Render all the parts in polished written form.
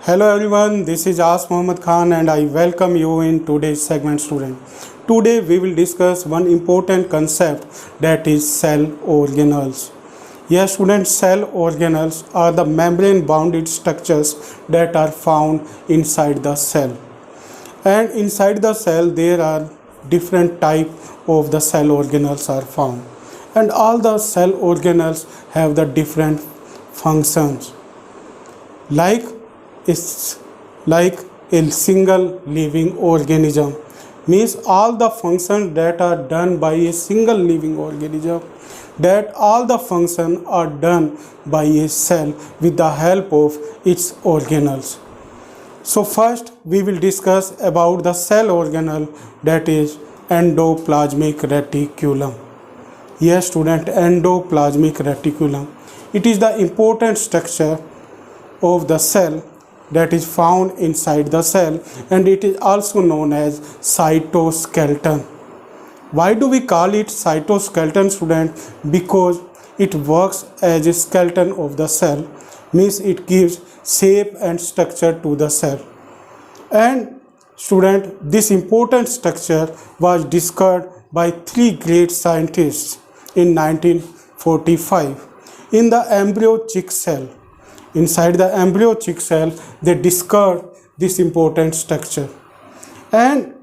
Hello everyone, this is As Mohammad Khan and I welcome you in today's segment student. Today we will discuss one important concept, that is cell organelles. Yes students, cell organelles are the membrane bounded structures that are found inside the cell. And inside the cell there are different type of the cell organelles are found. And all the cell organelles have the different functions. It's like a single living organism, means all the functions that are done by a single living organism, that all the functions are done by a cell with the help of its organelles. So first we will discuss about the cell organelle, that is endoplasmic reticulum. Yes student, endoplasmic reticulum. It is the important structure of the cell that is found inside the cell, and it is also known as cytoskeleton. Why do we call it cytoskeleton student? Because it works as a skeleton of the cell, means it gives shape and structure to the cell. And student, this important structure was discovered by three great scientists in 1945 in the embryo chick cell. Inside the embryo chick cell, they discovered this important structure. And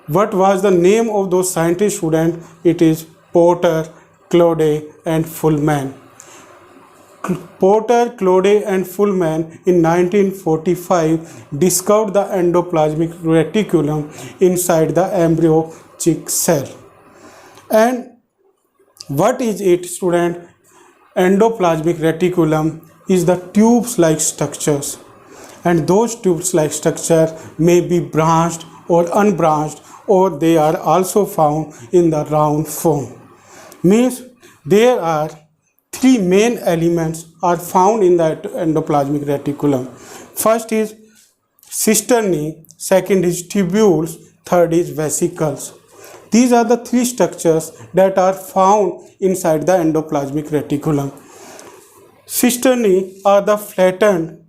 what was the name of those scientists student? It is Porter, Claude and Fullman. Porter, Claude and Fullman in 1945 discovered the endoplasmic reticulum inside the embryo chick cell. And what is it student? Endoplasmic reticulum is the tubes like structures, and those tubes like structure may be branched or unbranched, or they are also found in the round form. Means there are three main elements are found in the endoplasmic reticulum. First is cisternae, second is tubules, third is vesicles. These are the three structures that are found inside the endoplasmic reticulum. Cisternae are the flattened,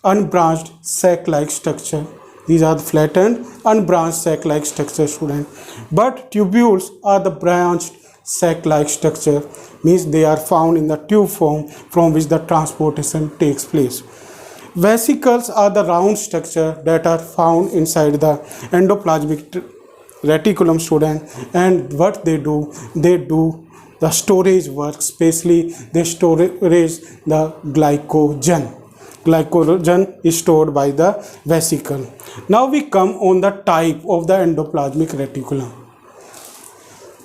unbranched sac-like structure. These are the flattened, unbranched sac-like structure student. But tubules are the branched sac-like structure, means they are found in the tube form from which the transportation takes place. Vesicles are the round structure that are found inside the endoplasmic reticulum student, and what they do the storage work, especially they storage the glycogen. Glycogen is stored by the vesicle. Now we come on the type of the endoplasmic reticulum.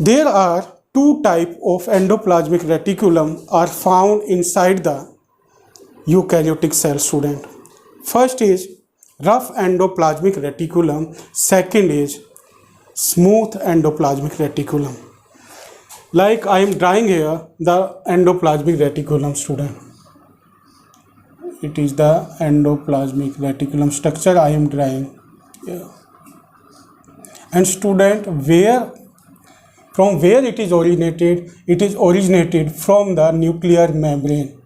There are two types of endoplasmic reticulum are found inside the eukaryotic cell student. First is rough endoplasmic reticulum, second is smooth endoplasmic reticulum. Like I am drawing here the endoplasmic reticulum student. It is the endoplasmic reticulum structure I am drawing here. And student, from where it is originated? It is originated from the nuclear membrane.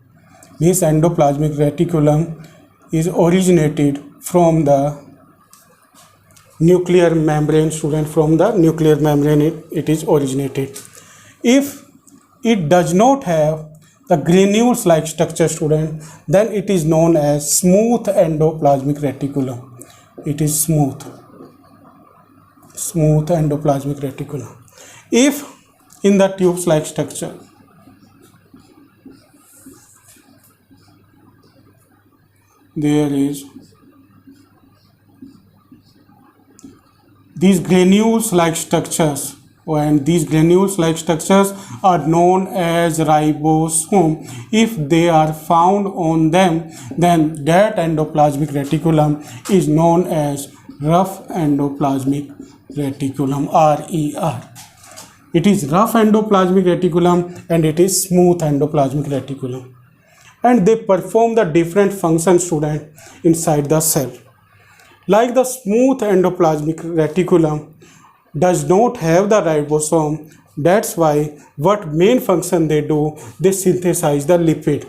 This endoplasmic reticulum is originated from the nuclear membrane student. From the nuclear membrane it is originated. If it does not have the granules like structure student, then it is known as smooth endoplasmic reticulum. It is smooth endoplasmic reticulum. If in the tubes like structure, there is these granules like structures, and these granules like structures are known as ribosome. If they are found on them, then that endoplasmic reticulum is known as rough endoplasmic reticulum, RER. It is rough endoplasmic reticulum and it is smooth endoplasmic reticulum, and they perform the different functions student inside the cell. Like the smooth endoplasmic reticulum does not have the ribosome, that's why what main function they do, they synthesize the lipid.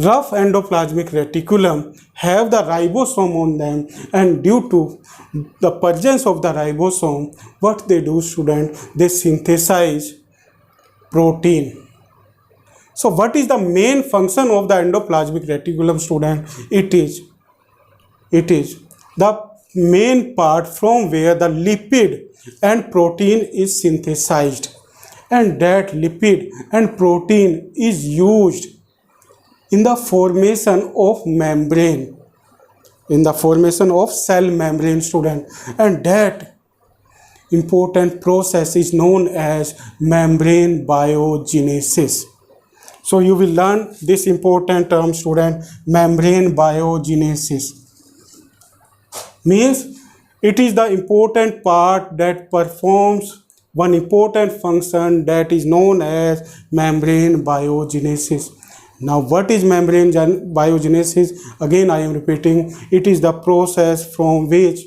rough endoplasmic reticulum have the ribosome on them, and due to the presence of the ribosome, what they do, student, they synthesize protein. So what is the main function of the endoplasmic reticulum, student? It is the main part from where the lipid and protein is synthesized, and that lipid and protein is used in the formation of membrane, in the formation of cell membrane, student, and that important process is known as membrane biogenesis. So you will learn this important term, student, membrane biogenesis. Means it is the important part that performs one important function that is known as membrane biogenesis. Now what is membrane biogenesis? Again I am repeating, it is the process from which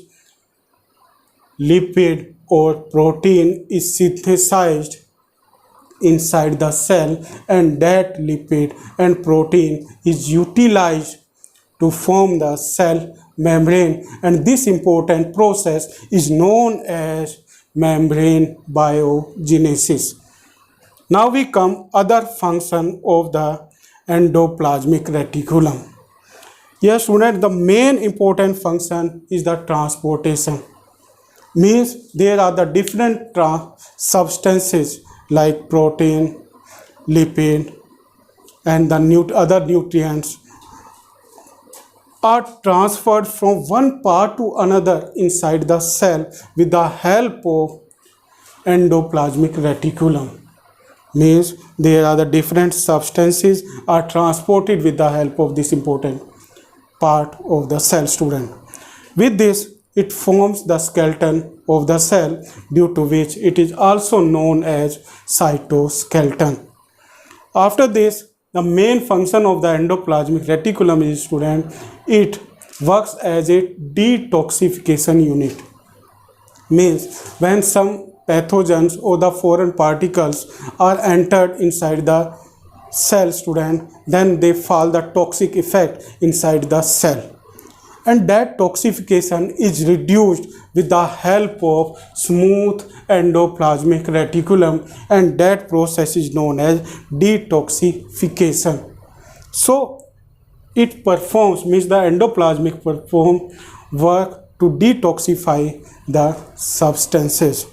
lipid or protein is synthesized inside the cell, and that lipid and protein is utilized to form the cell membrane, and this important process is known as membrane biogenesis. Now we come other function of the endoplasmic reticulum. Yes, student, the main important function is the transportation. Means there are the different substances like protein, lipid, and the other nutrients are transferred from one part to another inside the cell with the help of endoplasmic reticulum. Means there are the different substances are transported with the help of this important part of the cell, student. With this, it forms the skeleton of the cell, due to which it is also known as cytoskeleton. After this, the main function of the endoplasmic reticulum is, student, it works as a detoxification unit. Means when some pathogens or the foreign particles are entered inside the cell, student, then they fall the toxic effect inside the cell, and that toxification is reduced with the help of smooth endoplasmic reticulum, and that process is known as detoxification. So it performs, means the endoplasmic perform work to detoxify the substances.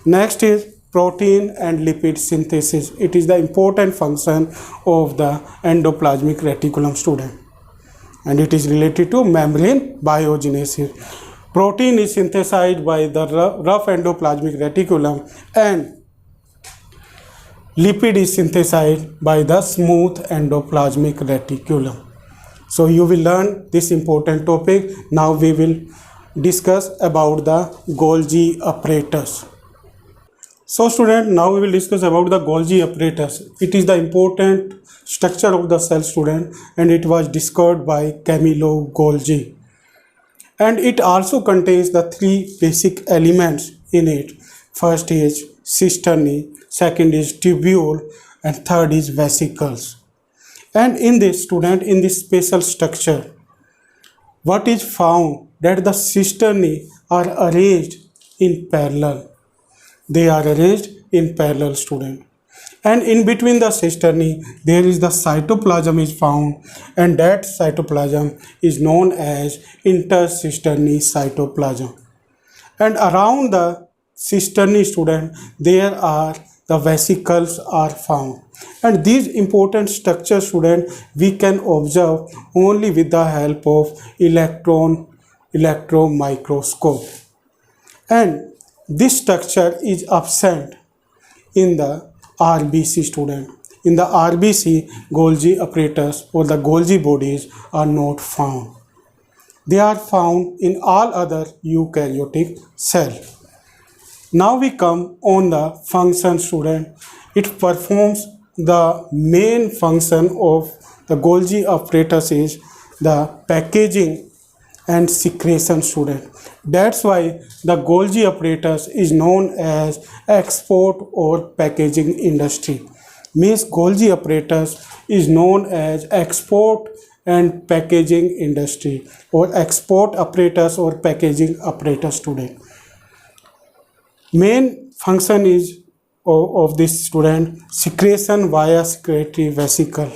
Next is protein and lipid synthesis. It is the important function of the endoplasmic reticulum, student, and it is related to membrane biogenesis. Protein is synthesized by the rough endoplasmic reticulum, and lipid is synthesized by the smooth endoplasmic reticulum. So you will learn this important topic. Now we will discuss about the Golgi apparatus. So student, now we will discuss about the Golgi apparatus. It is the important structure of the cell, student, and it was discovered by Camillo Golgi. And it also contains the three basic elements in it. First is cisternae, second is tubule, and third is vesicles. And in this, student, in this special structure, what is found that the cisternae are arranged in parallel. They are arranged in parallel, student, and in between the cisternae there is the cytoplasm is found, and that cytoplasm is known as intercisternae cytoplasm. And around the cisternae, student, there are the vesicles are found, and these important structures, student, we can observe only with the help of electron microscope, and this structure is absent in the RBC, student. In the RBC, Golgi apparatus or the Golgi bodies are not found. They are found in all other eukaryotic cells. Now we come on the function, student. It performs the main function of the Golgi apparatus is the packaging and secretion, student. That's why the Golgi apparatus is known as export or packaging industry. means Golgi apparatus is known as export and packaging industry, or export apparatus or packaging apparatus today. Main function is of this student secretion via secretory vesicle,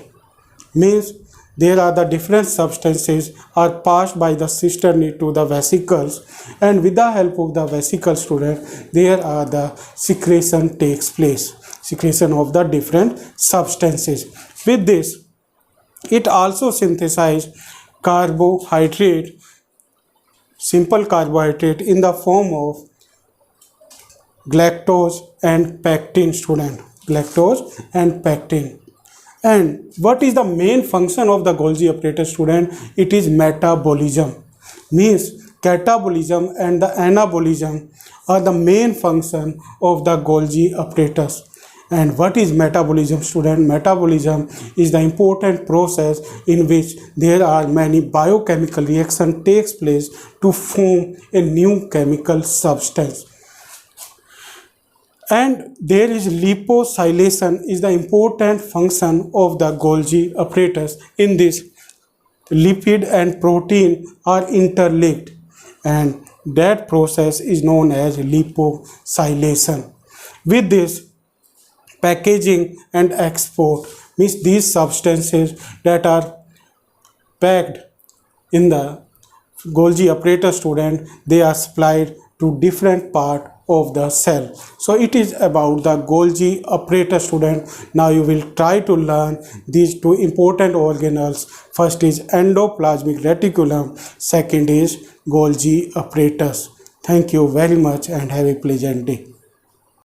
means there are the different substances are passed by the cistern to the vesicles, and with the help of the vesicle student there are the secretion takes place, secretion of the different substances. With this it also synthesizes carbohydrate, simple carbohydrate in the form of galactose and pectin student, galactose and pectin. And what is the main function of the Golgi apparatus student? It is metabolism, means catabolism and the anabolism are the main function of the Golgi apparatus. And what is metabolism student? Metabolism is the important process in which there are many biochemical reaction takes place to form a new chemical substance. And there is liposylation is the important function of the Golgi apparatus. In this, lipid and protein are interlinked, and that process is known as liposylation. With this, packaging and export means these substances that are packed in the Golgi apparatus student, they are supplied to different part of the cell. So it is about the Golgi apparatus student. Now you will try to learn these two important organelles. First is endoplasmic reticulum, second is Golgi apparatus. Thank you very much and have a pleasant day.